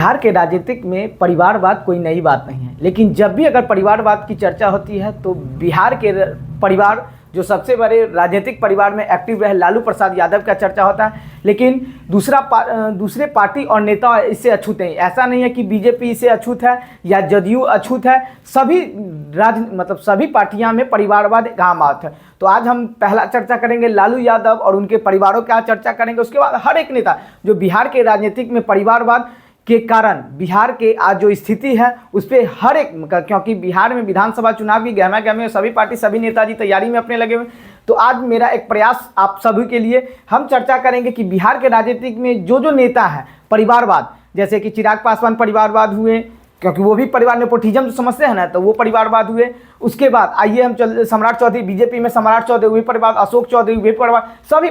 बिहार के राजनीतिक में परिवारवाद कोई नई बात नहीं है, लेकिन जब भी अगर परिवारवाद की चर्चा होती है तो बिहार के परिवार जो सबसे बड़े राजनीतिक परिवार में एक्टिव रहे लालू प्रसाद यादव का चर्चा होता है। लेकिन दूसरे पार्टी और नेता इससे अछूत हैं। ऐसा नहीं है कि बीजेपी इससे अछूत है या जदयू अछूत है, सभी सभी पार्टियां में परिवारवाद एक आम बात है। तो आज हम पहला चर्चा करेंगे लालू यादव और उनके परिवारों का चर्चा करेंगे। उसके बाद हर एक नेता जो बिहार के राजनीतिक में परिवारवाद के कारण बिहार के आज जो स्थिति है उस पर हर एक, क्योंकि बिहार में विधानसभा चुनाव की गहमा गहमी में सभी पार्टी सभी नेताजी तैयारी में अपने लगे हुए। तो आज मेरा एक प्रयास आप सभी के लिए, हम चर्चा करेंगे कि बिहार के राजनीतिक में जो नेता है परिवारवाद, जैसे कि चिराग पासवान परिवारवाद हुए, क्योंकि वो भी परिवार नेपोटिज्म जो समझते हैं ना, तो वो परिवारवाद हुए। उसके बाद आइए हम सम्राट चौधरी, बीजेपी में सम्राट चौधरी हुए परिवार, अशोक चौधरी हुए परिवार, सभी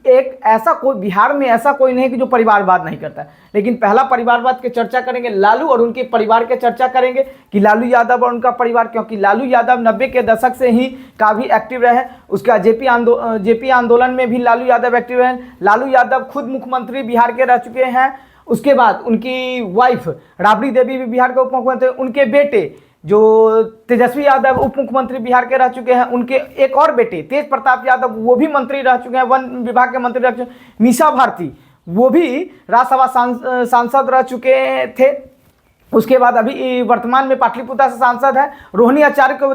एक ऐसा कोई बिहार में ऐसा कोई नहीं कि जो परिवारवाद नहीं करता। लेकिन पहला परिवारवाद की चर्चा करेंगे लालू और उनके परिवार के चर्चा करेंगे कि लालू यादव और उनका परिवार, क्योंकि लालू यादव 90 के दशक से ही काफ़ी एक्टिव रहे। उसका जेपी आंदोलन में भी लालू यादव एक्टिव रहे। लालू यादव खुद मुख्यमंत्री बिहार के रह चुके हैं। उसके बाद उनकी वाइफ राबड़ी देवी भी बिहार के उप मुख्यमंत्री, उनके बेटे जो तेजस्वी यादव उप मुख्यमंत्री बिहार के रह चुके हैं। उनके एक और बेटे तेज प्रताप यादव वो भी मंत्री रह चुके हैं, वन विभाग के मंत्री रह चुके हैं। मीसा भारती वो भी राज्यसभा सांसद रह चुके थे। उसके बाद अभी वर्तमान में पाटलिपुत्र से सांसद है। रोहिणी आचार्य को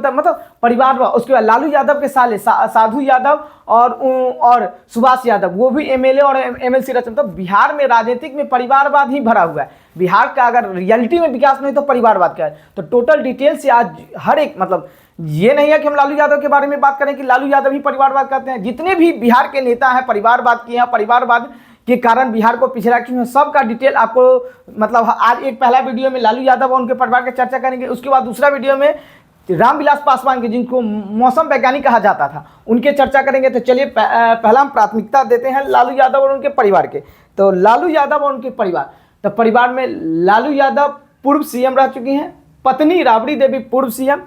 परिवार। उसके बाद लालू यादव के साले साधु यादव और सुभाष यादव वो भी एमएलए और एमएलसी रह चुके। बिहार में राजनीतिक में परिवारवाद ही भरा हुआ है। बिहार का अगर रियलिटी में विकास नहीं तो परिवारवाद का है। तो टोटल डिटेल से आज हर एक, ये नहीं है कि हम लालू यादव के बारे में बात करें कि लालू यादव ही परिवारवाद करते हैं। जितने भी बिहार के नेता हैं परिवारवाद किए हैं, परिवारवाद के कारण बिहार को पिछड़ा क्यों है, सबका डिटेल आपको आज एक पहला वीडियो में लालू यादव और उनके परिवार की चर्चा करेंगे। उसके बाद दूसरा वीडियो में रामविलास पासवान के, जिनको मौसम वैज्ञानिक कहा जाता था, उनके चर्चा करेंगे। तो चलिए पहला हम प्राथमिकता देते हैं लालू यादव और उनके परिवार के। तो लालू यादव और उनके परिवार, तो परिवार में लालू यादव पूर्व सीएम रह चुकी हैं, पत्नी राबड़ी देवी पूर्व सीएम,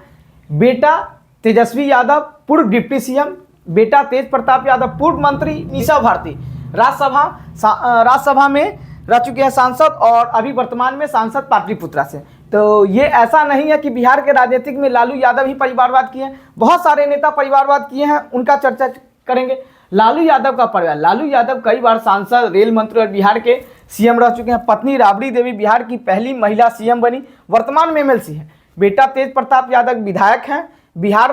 बेटा तेजस्वी यादव पूर्व डिप्टी सीएम, बेटा तेज प्रताप यादव पूर्व मंत्री, मीसा भारती राज्यसभा में रह चुके हैं सांसद और अभी वर्तमान में सांसद पाटलिपुत्रा से। तो ये ऐसा नहीं है कि बिहार के राजनीतिक में लालू यादव ही परिवारवाद किए हैं, बहुत सारे नेता परिवारवाद किए हैं, उनका चर्चा करेंगे। लालू यादव का परिवार, लालू यादव कई बार सांसद, रेल मंत्री और बिहार के सीएम रह चुके हैं। पत्नी राबड़ी देवी बिहार की पहली महिला सीएम बनी, वर्तमान में एमएलसी है। बेटा तेज प्रताप यादव विधायक हैं, बिहार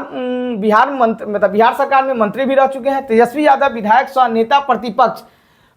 सरकार में मंत्री भी रह चुके हैं। तेजस्वी यादव विधायक सह नेता प्रतिपक्ष,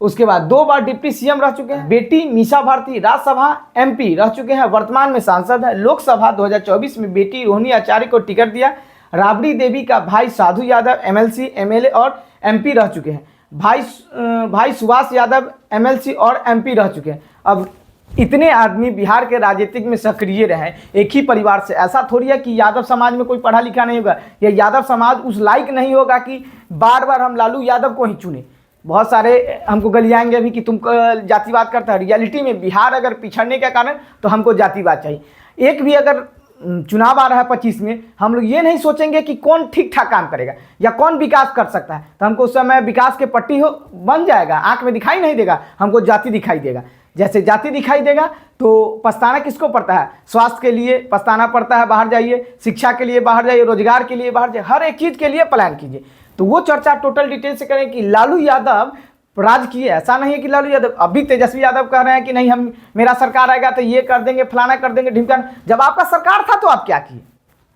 उसके बाद 2 बार डिप्टी सीएम रह चुके हैं। बेटी मीसा भारती राज्यसभा एमपी रह चुके हैं, वर्तमान में सांसद है। लोकसभा 2024 में बेटी रोहिणी आचार्य को टिकट दिया। राबड़ी देवी का भाई साधु यादव एमएलसी, एमएलए और एमपी रह चुके हैं। भाई सुभाष यादव एमएलसी और एमपी रह चुके हैं। अब इतने आदमी बिहार के राजनीतिक में सक्रिय रहे एक ही परिवार से। ऐसा थोड़ी है कि यादव समाज में कोई पढ़ा लिखा नहीं होगा या यादव समाज उस लायक नहीं होगा कि बार बार हम लालू यादव को ही चुने। बहुत सारे हमको गलियाएंगे अभी कि तुम जातिवाद करता है। रियलिटी में बिहार अगर पिछड़ने के कारण तो हमको जातिवाद चाहिए। एक भी अगर चुनाव आ रहा है 25 में, हम लोग ये नहीं सोचेंगे कि कौन ठीक ठाक काम करेगा या कौन विकास कर सकता है, तो हमको उस समय विकास के पट्टी बन जाएगा, आंख में दिखाई नहीं देगा, हमको जाति दिखाई देगा। जैसे जाति दिखाई देगा तो पछताना किसको पड़ता है? स्वास्थ्य के लिए पछताना पड़ता है, बाहर जाइए, शिक्षा के लिए बाहर जाइए, रोजगार के लिए बाहर जाइए, हर एक चीज़ के लिए प्लान कीजिए। तो वो चर्चा टोटल डिटेल से करें कि लालू यादव राज किए। ऐसा नहीं है कि लालू यादव, अभी तेजस्वी यादव कह रहे हैं कि नहीं हम मेरा सरकार आएगा तो ये कर देंगे, फलाना कर देंगे, ढिमकाना। जब आपका सरकार था तो आप क्या किए?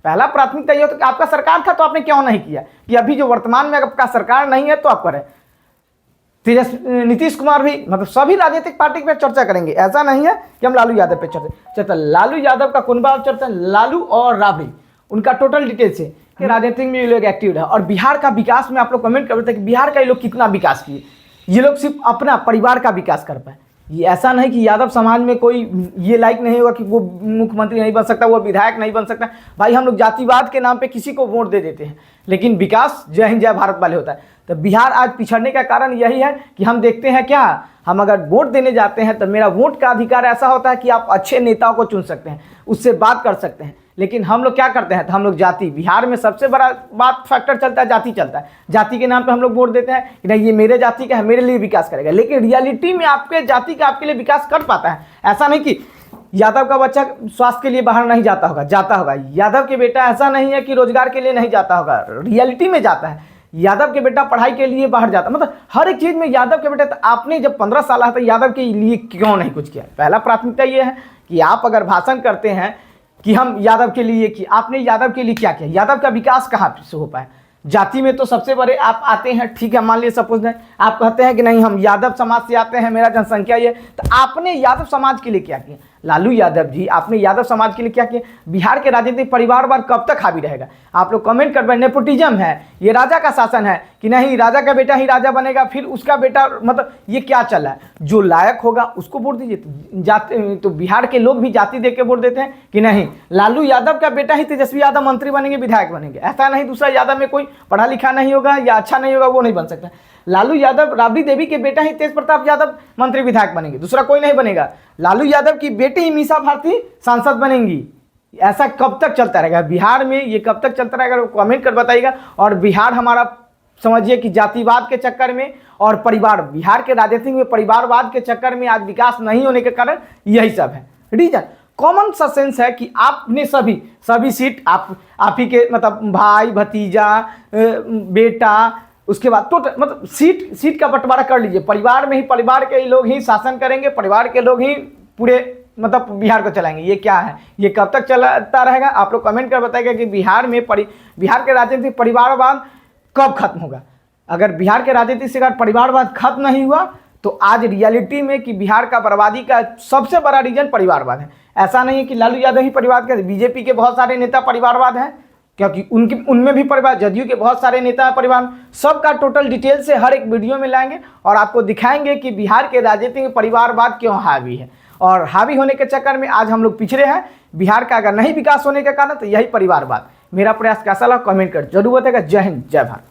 पहला प्राथमिकता ये होता कि आपका सरकार था तो आपने क्यों नहीं किया, कि अभी जो वर्तमान में आपका सरकार नहीं है तो आप करें। नीतीश कुमार भी, सभी राजनीतिक पार्टी पे चर्चा करेंगे। ऐसा नहीं है कि हम लालू यादव पे चर्चा। लालू यादव का कौन बात चर्चा? लालू और राबड़ी, उनका टोटल डिटेल से कि राजनीतिक में ये लोग एक्टिव है। और बिहार का विकास में आप लोग कमेंट कर रहे थे कि बिहार का ये लोग कितना विकास किए। ये लोग सिर्फ अपना परिवार का विकास कर पाए। ये ऐसा नहीं कि यादव समाज में कोई ये लायक नहीं होगा कि वो मुख्यमंत्री नहीं बन सकता, वो विधायक नहीं बन सकता। भाई हम लोग जातिवाद के नाम पे किसी को वोट दे देते हैं, लेकिन विकास जय हिंद जय भारत वाले होता है। तो बिहार आज पिछड़ने का कारण यही है कि हम देखते हैं क्या, हम अगर वोट देने जाते हैं तो मेरा वोट का अधिकार ऐसा होता है कि आप अच्छे नेताओं को चुन सकते हैं, उससे बात कर सकते हैं। लेकिन हम लोग क्या करते हैं, तो हम लोग जाति, बिहार में सबसे बड़ा बात फैक्टर चलता है, जाति चलता है। जाति के नाम पे हम लोग वोट देते हैं कि नहीं ये मेरे जाति का है, मेरे लिए विकास करेगा। लेकिन रियलिटी में आपके जाति का आपके लिए विकास कर पाता है? ऐसा नहीं कि यादव का बच्चा स्वास्थ्य के लिए बाहर नहीं जाता होगा, जाता होगा। यादव के बेटा ऐसा नहीं है कि रोजगार के लिए नहीं जाता होगा, रियलिटी में जाता है। यादव के बेटा पढ़ाई के लिए बाहर जाता, मतलब हर एक चीज़ में यादव के बेटा। तो आपने जब 15 साल था यादव के लिए क्यों नहीं कुछ किया? पहला प्राथमिकता ये है कि आप अगर भाषण करते हैं कि हम यादव के लिए, कि आपने यादव के लिए क्या किया? यादव का विकास कहाँ से हो पाया? जाति में तो सबसे बड़े आप आते हैं, ठीक है, मान लीजिए सपोज आप कहते हैं कि नहीं हम यादव समाज से आते हैं, मेरा जनसंख्या ये, तो आपने यादव समाज के लिए क्या किया? लालू यादव जी, आपने यादव समाज के लिए क्या किया? बिहार के राजनीतिक परिवारवाद कब तक हावी रहेगा? आप लोग कमेंट कर रहे हैं नेपोटिज्म है, ये राजा का शासन है कि नहीं राजा का बेटा ही राजा बनेगा, फिर उसका बेटा, मतलब ये क्या चल रहा है? जो लायक होगा उसको वोट दीजिए। जाति तो बिहार के लोग भी जाति देख के वोट देते हैं कि नहीं लालू यादव का बेटा ही तेजस्वी यादव मंत्री बनेंगे, विधायक बनेंगे। ऐसा नहीं दूसरा यादव में कोई पढ़ा लिखा नहीं होगा या अच्छा नहीं होगा वो नहीं बन सकता। लालू यादव राबड़ी देवी के बेटा ही तेज प्रताप यादव मंत्री विधायक बनेंगे, दूसरा कोई नहीं बनेगा। लालू यादव की बेटी ही मीसा भारती सांसद बनेंगी। ऐसा कब तक चलता रहेगा बिहार में? ये कब तक चलता रहेगा? कमेंट कर बताइएगा। और बिहार हमारा समझिए कि जातिवाद के चक्कर में और परिवार, बिहार के राजनीति में परिवारवाद के चक्कर में आज विकास नहीं होने के कारण यही सब है रीजन। कॉमन सा सेंस है कि आपने सभी सीट आप ही के, मतलब भाई भतीजा बेटा, उसके बाद टोटल मतलब सीट का बंटवारा कर लीजिए। परिवार में ही परिवार के लोग ही शासन करेंगे, परिवार के लोग ही पूरे मतलब बिहार को चलाएंगे। ये क्या है? ये कब तक चलता रहेगा? आप लोग कमेंट कर बताइएगा कि बिहार में बिहार के राजनीतिक परिवारवाद कब खत्म होगा? अगर बिहार के राजनीति से अगर परिवारवाद खत्म नहीं हुआ तो आज रियलिटी में कि बिहार का बर्बादी का सबसे बड़ा रीजन परिवारवाद है। ऐसा नहीं है कि लालू यादव ही परिवार का, बीजेपी के बहुत सारे नेता परिवारवाद हैं, क्योंकि उनमें भी परिवार, जदयू के बहुत सारे नेता परिवार, सबका टोटल डिटेल से हर एक वीडियो में लाएंगे और आपको दिखाएंगे कि बिहार के राजनीति में परिवारवाद क्यों हावी है। और हावी होने के चक्कर में आज हम लोग पिछड़े हैं। बिहार का अगर नहीं विकास होने के कारण तो यही परिवारवाद। मेरा प्रयास कैसा लगा कमेंट कर जरूर बताएगा। जय हिंद, जय भारत।